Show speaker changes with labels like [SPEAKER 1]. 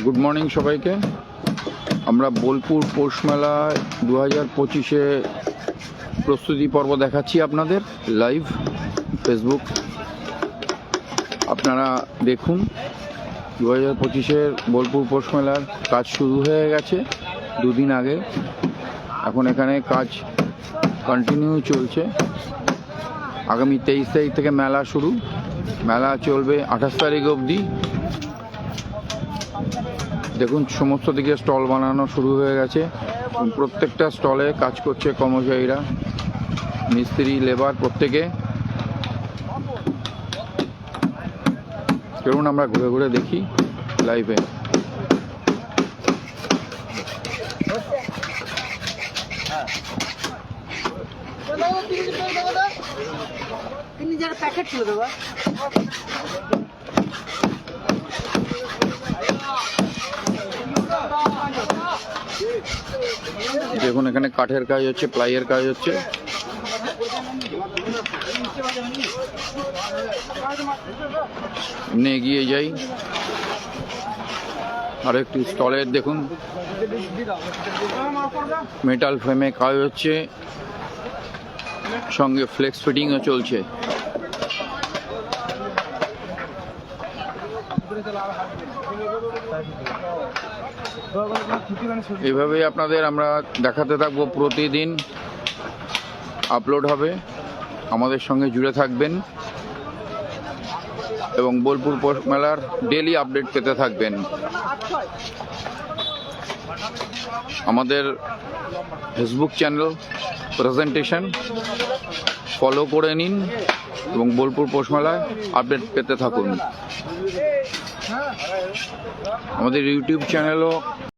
[SPEAKER 1] Good morning সবাইকে। আমরা বোলপুর পৌষ মেলা 2025-এ প্রস্তুতি পর্ব দেখাচ্ছি আপনাদের লাইভ ফেসবুক। আপনারা দেখুন 2025-এর বোলপুর পৌষ মেলার কাজ শুরু হয়ে গেছে দুদিন আগে। এখন এখানে কাজ কন্টিনিউ চলছে। আগামী 23 তারিখ থেকে মেলা শুরু, মেলা চলবে 28 তারিখ অবধি। দেখুন সমস্ত দিকে স্টল বানানো শুরু হয়ে গেছে। প্রত্যেকটা স্টলে কাজ করছে কর্মচারীরা, মিস্ত্রি, লেবার প্রত্যেকে। চলুন আমরা ঘুরে ঘুরে দেখি লাইভে।
[SPEAKER 2] প্যাকেট ছিল দেবা
[SPEAKER 1] দেখুন এখানে কাঠের কাজ হচ্ছে, প্লাইয়ের কাজ হচ্ছে। এগিয়ে যাই আর একটি স্টলের দেখুন মেটাল ফ্রেমে কাজ হচ্ছে, সঙ্গে ফ্লেক্স ফিটিংও চলছে। এইভাবেই আপনাদের আমরা দেখাতে থাকবো, প্রতিদিন আপলোড হবে। আমাদের সঙ্গে জুড়ে থাকবেন এবং বোলপুর পৌষ মেলার ডেইলি আপডেট পেতে থাকবেন। আমাদের ফেসবুক চ্যানেল প্রেজেন্টেশন ফলো করে নিন এবং বোলপুর পৌষ মেলায় আপডেট পেতে থাকুন। আমাদের ইউটিউব চ্যানেলও